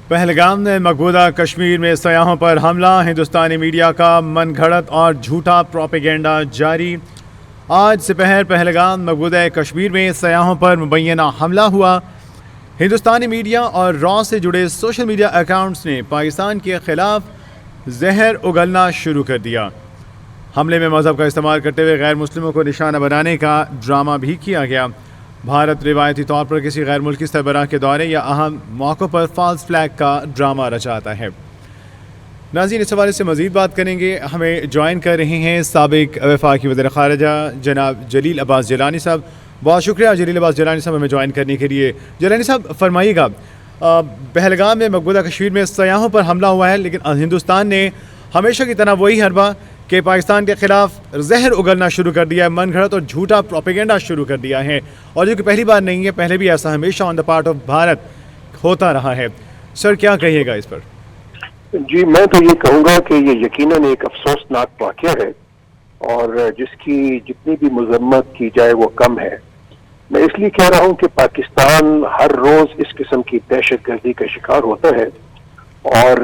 پہلگام میں مقبوضہ کشمیر میں سیاحوں پر حملہ، ہندوستانی میڈیا کا من گھڑت اور جھوٹا پروپیگنڈا جاری۔ آج سپہر پہلگام مقبوضہ کشمیر میں سیاحوں پر مبینہ حملہ ہوا۔ ہندوستانی میڈیا اور را سے جڑے سوشل میڈیا اکاؤنٹس نے پاکستان کے خلاف زہر اگلنا شروع کر دیا۔ حملے میں مذہب کا استعمال کرتے ہوئے غیر مسلموں کو نشانہ بنانے کا ڈرامہ بھی کیا گیا۔ بھارت روایتی طور پر کسی غیر ملکی سربراہ کے دورے یا اہم موقعوں پر فالس فلیگ کا ڈرامہ رچاتا ہے۔ ناظرین، اس حوالے سے مزید بات کریں گے۔ ہمیں جوائن کر رہے ہیں سابق وفاقی وزیر خارجہ جناب جلیل عباس جیلانی صاحب۔ بہت شکریہ جلیل عباس جیلانی صاحب ہمیں جوائن کرنے کے لیے۔ جیلانی صاحب فرمائیے گا، پہلگام میں مقبوضہ کشمیر میں سیاحوں پر حملہ ہوا ہے، لیکن ہندوستان نے ہمیشہ کی طرح وہی حربہ کہ پاکستان کے خلاف زہر اگلنا شروع کر دیا ہے، من گھڑت اور جھوٹا پروپیگنڈا شروع کر دیا ہے، اور جو کہ پہلی بار نہیں ہے، پہلے بھی ایسا ہمیشہ آن دا پارٹ آف بھارت ہوتا رہا ہے۔ سر، کیا کہیے گا اس پر؟ جی، میں تو یہ کہوں گا کہ یہ یقیناً ایک افسوسناک واقعہ ہے اور جس کی جتنی بھی مذمت کی جائے وہ کم ہے۔ میں اس لیے کہہ رہا ہوں کہ پاکستان ہر روز اس قسم کی دہشت گردی کا شکار ہوتا ہے، اور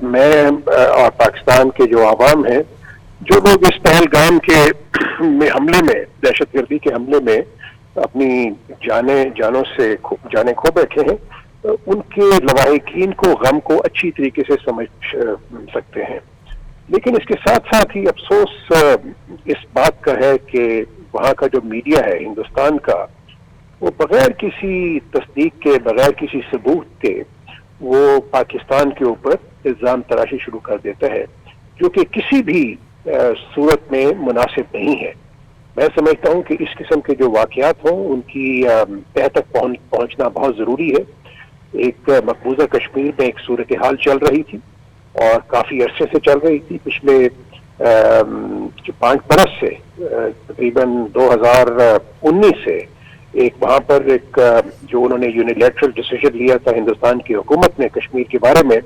میں اور پاکستان کے جو عوام ہیں، جو لوگ اس پہلگام کے حملے میں، دہشت گردی کے حملے میں اپنی جانیں کھو بیٹھے ہیں، ان کے لواحقین کو، غم کو اچھی طریقے سے سمجھ سکتے ہیں۔ لیکن اس کے ساتھ ساتھ ہی افسوس اس بات کا ہے کہ وہاں کا جو میڈیا ہے ہندوستان کا، وہ بغیر کسی تصدیق کے، بغیر کسی ثبوت کے، وہ پاکستان کے اوپر الزام تراشی شروع کر دیتا ہے، جو کہ کسی بھی صورت میں مناسب نہیں ہے۔ میں سمجھتا ہوں کہ اس قسم کے جو واقعات ہوں ان کی تہ تک پہنچنا بہت ضروری ہے۔ ایک مقبوضہ کشمیر میں ایک صورتحال چل رہی تھی اور کافی عرصے سے چل رہی تھی، پچھلے 5 برس سے، تقریباً 2019 سے ایک وہاں پر ایک جو انہوں نے یونیلیٹرل ڈیسیژن لیا تھا ہندوستان کی حکومت نے کشمیر کے بارے میں،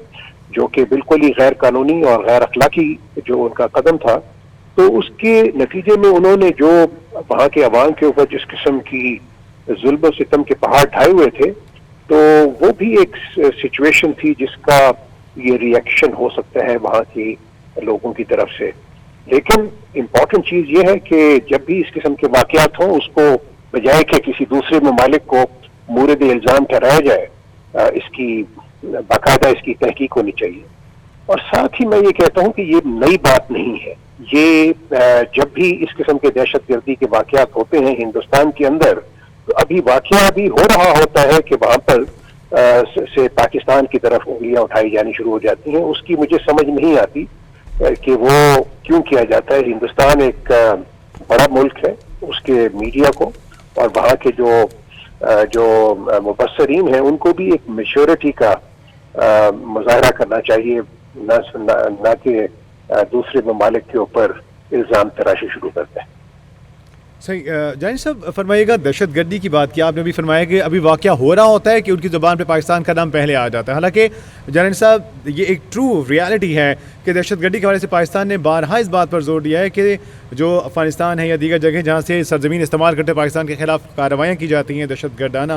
جو کہ بالکل ہی غیر قانونی اور غیر اخلاقی جو ان کا قدم تھا، تو اس کے نتیجے میں انہوں نے جو وہاں کے عوام کے اوپر جس قسم کی ظلم و ستم کے پہاڑ ڈھائے ہوئے تھے، تو وہ بھی ایک سچویشن تھی جس کا یہ ریئیکشن ہو سکتا ہے وہاں کے لوگوں کی طرف سے۔ لیکن امپورٹنٹ چیز یہ ہے کہ جب بھی اس قسم کے واقعات ہوں، اس کو بجائے کہ کسی دوسرے ممالک کو مورد الزام ٹھہرایا جائے، اس کی باقاعدہ اس کی تحقیق ہونی چاہیے۔ اور ساتھ ہی میں یہ کہتا ہوں کہ یہ نئی بات نہیں ہے، یہ جب بھی اس قسم کے دہشت گردی کے واقعات ہوتے ہیں ہندوستان کے اندر، تو ابھی واقعہ ابھی ہو رہا ہوتا ہے کہ وہاں پر سے پاکستان کی طرف انگلیاں اٹھائی جانی شروع ہو جاتی ہیں۔ اس کی مجھے سمجھ نہیں آتی کہ وہ کیوں کیا جاتا ہے۔ ہندوستان ایک بڑا ملک ہے، اس کے میڈیا کو اور وہاں کے جو مبصرین ہیں ان کو بھی ایک میچورٹی کا مظاہرہ کرنا چاہیے، نہ کہ دوسرے ممالک کے اوپر الزام تراشی شروع کرتے ہیں۔ صحیح۔ جانی صاحب فرمائیے گا، دہشت گردی کی بات کی آپ نے، بھی فرمایا کہ ابھی واقعہ ہو رہا ہوتا ہے کہ ان کی زبان پہ پاکستان کا نام پہلے آ جاتا ہے، حالانکہ جانی صاحب یہ ایک ٹرو ریالٹی ہے کہ دہشت گردی کے حوالے سے پاکستان نے بارہا اس بات پر زور دیا ہے کہ جو افغانستان ہے یا دیگر جگہ جہاں سے سرزمین استعمال کرتے پاکستان کے خلاف کارروائیاں کی جاتی ہیں دہشت گردانہ،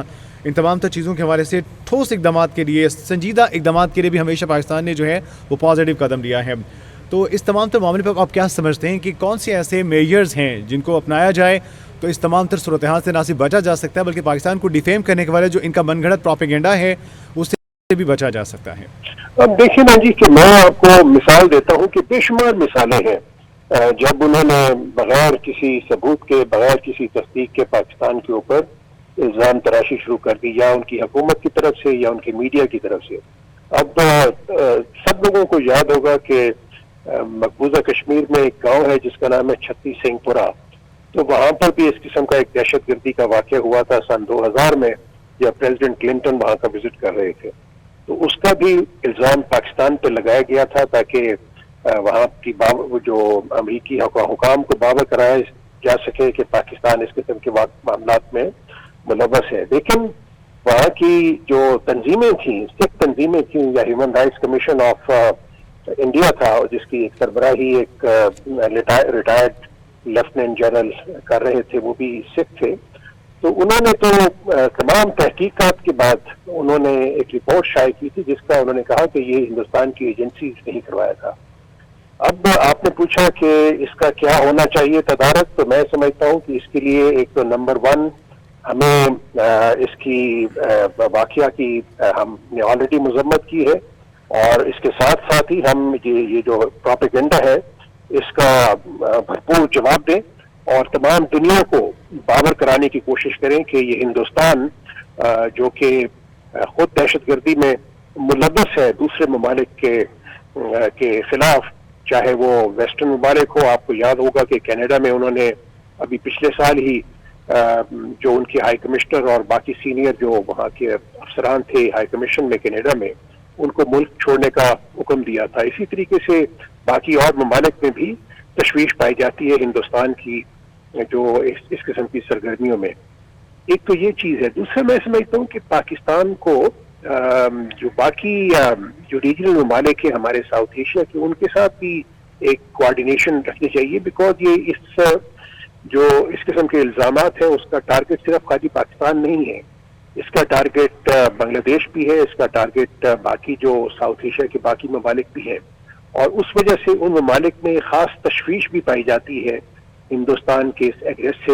ان تمام تر چیزوں کے حوالے سے ٹھوس اقدامات کے لیے، سنجیدہ اقدامات کے لیے بھی ہمیشہ پاکستان نے جو ہے وہ پازیٹیو قدم لیا ہے۔ تو اس تمام تر معاملے پر آپ کیا سمجھتے ہیں کہ کون سے ایسے میجرز ہیں جن کو اپنایا جائے تو اس تمام تر صورتحال سے نہ صرف بچا جا سکتا ہے بلکہ پاکستان کو ڈیفیم کرنے کے والے جو ان کا من گھڑت پروپیگنڈا ہے اس سے بھی بچا جا سکتا ہے؟ اب دیکھیں نا جی، کہ میں آپ کو مثال دیتا ہوں کہ بے شمار مثالیں ہیں جب انہوں نے بغیر کسی ثبوت کے، بغیر کسی تصدیق کے پاکستان کے اوپر الزام تراشی شروع کر دی، یا ان کی حکومت کی طرف سے یا ان کی میڈیا کی طرف سے۔ اب سب لوگوں کو یاد ہوگا کہ مقبوضہ کشمیر میں ایک گاؤں ہے جس کا نام ہے چھتی سنگھ پورہ، تو وہاں پر بھی اس قسم کا ایک دہشت گردی کا واقعہ ہوا تھا سن 2000 میں، جب پریزیڈنٹ کلنٹن وہاں کا وزٹ کر رہے تھے، تو اس کا بھی الزام پاکستان پہ لگایا گیا تھا تاکہ وہاں کی جو امریکی حکام کو باور کرایا جا سکے کہ پاکستان اس قسم کے معاملات میں ملوث ہے۔ لیکن وہاں کی جو تنظیمیں تھیں، سکھ تنظیمیں تھیں، یا human rights commission of India تھا جس کی ایک سربراہی ایک ریٹائرڈ لیفٹیننٹ جنرل کر رہے تھے، وہ بھی سکھ تھے، تو انہوں نے تو تمام تحقیقات کے بعد انہوں نے ایک رپورٹ شائع کی تھی جس کا انہوں نے کہا کہ یہ ہندوستان کی ایجنسیز نہیں کروایا تھا. اب آپ نے پوچھا کہ اس کا کیا ہونا چاہیے تدارک, تو میں سمجھتا ہوں کہ اس کے لیے ایک تو نمبر 1 ہمیں اس کی واقعہ کی ہم نے آلریڈی مذمت کی ہے, اور اس کے ساتھ ساتھ ہی ہم یہ جو پروپیگنڈا ہے اس کا بھرپور جواب دیں اور تمام دنیا کو باور کرانے کی کوشش کریں کہ یہ ہندوستان جو کہ خود دہشت گردی میں ملوث ہے دوسرے ممالک کے خلاف, چاہے وہ ویسٹرن ممالک ہو. آپ کو یاد ہوگا کہ کینیڈا میں انہوں نے ابھی پچھلے سال ہی جو ان کے ہائی کمشنر اور باقی سینئر جو وہاں کے افسران تھے ہائی کمیشن میں کینیڈا میں, ان کو ملک چھوڑنے کا حکم دیا تھا. اسی طریقے سے باقی اور ممالک میں بھی تشویش پائی جاتی ہے ہندوستان کی جو اس قسم کی سرگرمیوں میں. ایک تو یہ چیز ہے. دوسرا میں سمجھتا ہوں کہ پاکستان کو جو باقی جو ریجنل ممالک ہیں ہمارے ساؤتھ ایشیا کے, ان کے ساتھ بھی ایک کوآرڈینیشن رکھنی چاہیے, بیکاز یہ اس قسم کے الزامات ہیں اس کا ٹارگٹ صرف خالی پاکستان نہیں ہے, اس کا ٹارگٹ بنگلہ دیش بھی ہے, اس کا ٹارگٹ باقی جو ساؤتھ ایشیا کے باقی ممالک بھی ہیں, اور اس وجہ سے ان ممالک میں خاص تشویش بھی پائی جاتی ہے ہندوستان کے اس ایگریسو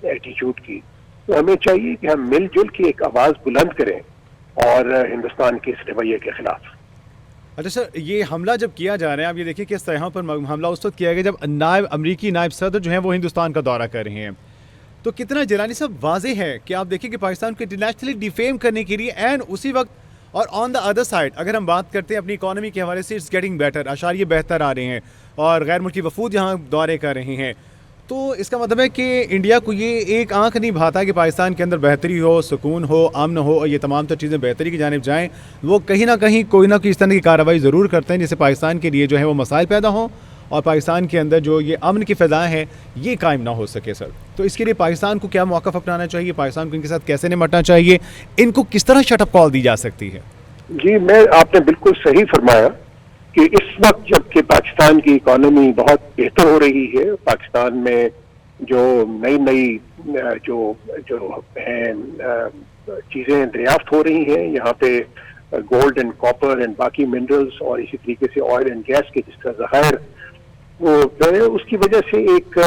ایٹیچیوڈ کی. تو ہمیں چاہیے کہ ہم مل جل کے ایک آواز بلند کریں اور ہندوستان کے اس رویے کے خلاف. اچھا سر, یہ حملہ جب کیا جا رہا ہے, آپ یہ دیکھیں کہ سیاحوں پر حملہ اس وقت کیا گیا جب امریکی نائب صدر جو ہیں وہ ہندوستان کا دورہ کر رہے ہیں, تو کتنا جیلانی صاحب واضح ہے کہ آپ دیکھیں کہ پاکستان کو انٹرنیشنلی ڈیفیم کرنے کے لیے اینڈ اسی وقت, اور آن دا ادر سائڈ اگر ہم بات کرتے ہیں اپنی اکانومی کے حوالے سے اٹس گیٹنگ بیٹر, اشاریے بہتر آ رہے ہیں اور غیر ملکی وفود یہاں دورے کر رہے ہیں, تو اس کا مطلب ہے کہ انڈیا کو یہ ایک آنکھ نہیں بھاتا کہ پاکستان کے اندر بہتری ہو, سکون ہو, امن ہو اور یہ تمام تر چیزیں بہتری کی جانب جائیں. وہ کہیں نہ کہیں کوئی نہ کوئی اس طرح کی کارروائی ضرور کرتے ہیں جس سے پاکستان کے لیے جو ہے وہ مسائل پیدا ہوں اور پاکستان کے اندر جو یہ امن کی فضا ہے یہ قائم نہ ہو سکے. سر, تو اس کے لیے پاکستان کو کیا موقف اپنانا چاہیے, پاکستان کو ان کے ساتھ کیسے نمٹنا چاہیے, ان کو کس طرح شٹ اپ کال دی جا سکتی ہے؟ جی, آپ نے بالکل صحیح فرمایا کہ اس وقت جب کہ پاکستان کی اکانومی بہت بہتر ہو رہی ہے, پاکستان میں جو نئی جو ہیں چیزیں دریافت ہو رہی ہیں, یہاں پہ گولڈ اینڈ کاپر اینڈ باقی منرلز اور اسی طریقے سے آئل اینڈ گیس کے جس کا ذخائر وہ جو ہے, اس کی وجہ سے ایک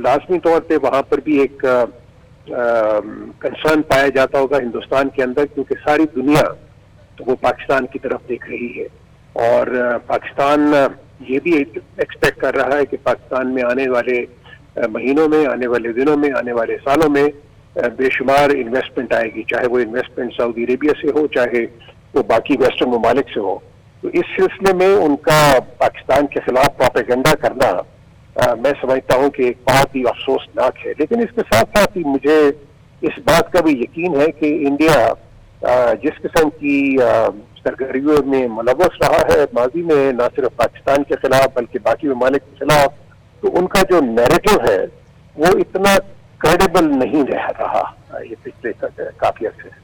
لازمی طور پہ وہاں پر بھی ایک کنسرن پایا جاتا ہوگا ہندوستان کے اندر, کیونکہ ساری دنیا وہ پاکستان کی طرف دیکھ رہی ہے اور پاکستان یہ بھی ایکسپیکٹ کر رہا ہے کہ پاکستان میں آنے والے مہینوں میں, آنے والے دنوں میں, آنے والے سالوں میں بے شمار انویسٹمنٹ آئے گی, چاہے وہ انویسٹمنٹ سعودی عربیہ سے ہو, چاہے وہ باقی ویسٹرن ممالک سے ہو. تو اس سلسلے میں ان کا پاکستان کے خلاف پروپیگنڈا کرنا میں سمجھتا ہوں کہ ایک بہت ہی افسوسناک ہے. لیکن اس کے ساتھ ساتھ ہی مجھے اس بات کا بھی یقین ہے کہ انڈیا جس قسم کی سرگرمیوں میں ملوث رہا ہے ماضی میں, نہ صرف پاکستان کے خلاف بلکہ باقی ممالک کے خلاف, تو ان کا جو نیریٹو ہے وہ اتنا کریڈیبل نہیں رہ رہا یہ پچھلے کافی عرصے سے.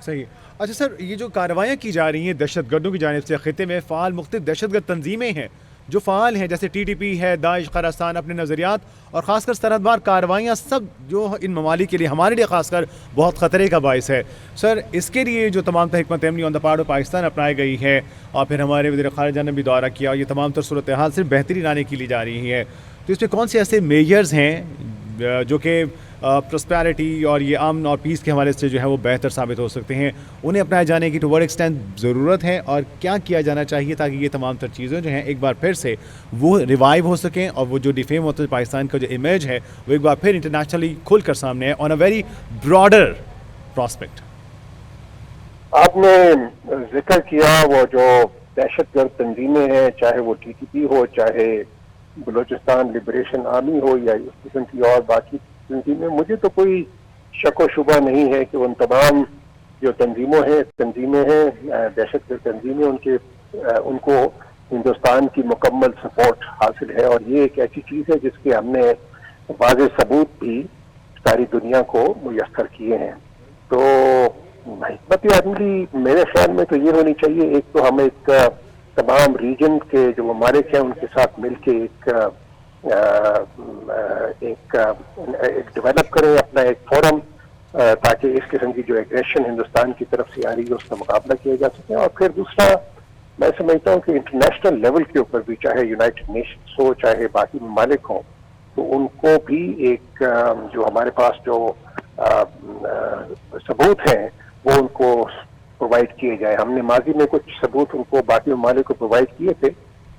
صحیح. اچھا سر, یہ جو کارروائیاں کی جا رہی ہیں دہشت گردوں کی جانب سے, خطے میں فعال مختلف دہشت گرد تنظیمیں ہیں جو فعال ہیں, جیسے TTP ہے, داعش, خراسان, اپنے نظریات اور خاص کر سرحد بار کارروائیاں, سب جو ان ممالک کے لیے, ہمارے لیے خاص کر بہت خطرے کا باعث ہے. سر, اس کے لیے جو تمام تر حکمت عملی آن دا پارٹ آف پاکستان اپنائی گئی ہے, اور پھر ہمارے وزیر خارجہ نے بھی دورہ کیا, اور یہ تمام تر صورتحال صرف بہتری لانے کے لیے جا رہی ہے, تو اس میں کون سے ایسے میجرز ہیں جو کہ پراسپیرٹی اور یہ امن اور پیس کے حوالے سے جو ہے وہ بہتر ثابت ہو سکتے ہیں, انہیں اپنائے جانے کی ٹو وٹ ایکسٹینٹ ضرورت ہے, اور کیا کیا جانا چاہیے تاکہ یہ تمام تر چیزیں جو ہیں ایک بار پھر سے وہ ریوائیو ہو سکیں, اور وہ جو ڈیفیم ہوتا ہے پاکستان کا جو امیج ہے وہ ایک بار پھر انٹرنیشنلی کھل کر سامنے ہے آن اے ویری براڈر پراسپیکٹ. آپ نے ذکر کیا وہ جو دہشت گرد تنظیمیں ہیں, چاہے وہ TTP ہو, چاہے بلوچستان لبریشن آرمی ہو, یا اس قسم کی اور باقی تنظیمیں, مجھے تو کوئی شک و شبہ نہیں ہے کہ ان تمام جو تنظیمیں ہیں دہشت گرد تنظیمیں, ان کو ہندوستان کی مکمل سپورٹ حاصل ہے, اور یہ ایک ایسی چیز ہے جس کے ہم نے واضح ثبوت بھی ساری دنیا کو میسر کیے ہیں. تو حکمت عملی میرے خیال میں تو یہ ہونی چاہیے, ایک تو ہم ایک تمام ریجن کے جو ممالک ہیں ان کے ساتھ مل کے ایک ایک ڈیولپ کریں اپنا ایک فورم تاکہ اس قسم کی جو ایگریشن ہندوستان کی طرف سے آ رہی ہے اس کا مقابلہ کیا جا سکے. اور پھر دوسرا میں سمجھتا ہوں کہ انٹرنیشنل لیول کے اوپر بھی چاہے یونائٹڈ نیشنز ہو چاہے باقی ممالک ہوں تو ان کو بھی ایک جو ہمارے پاس جو ثبوت ہیں وہ ان کو پرووائڈ کیے جائے. ہم نے ماضی میں کچھ ثبوت ان کو باقی ممالک کو پرووائڈ کیے تھے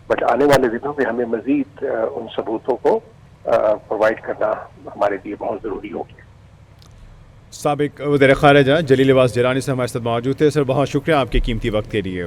بٹ آنے والے دنوں میں ہمیں مزید ان ثبوتوں کو پرووائڈ کرنا ہمارے لیے بہت ضروری ہوگی. سابق وزیر خارجہ جلیل عباس جیلانی سے ہمارے ساتھ موجود تھے. سر بہت شکریہ آپ کے قیمتی وقت کے لیے.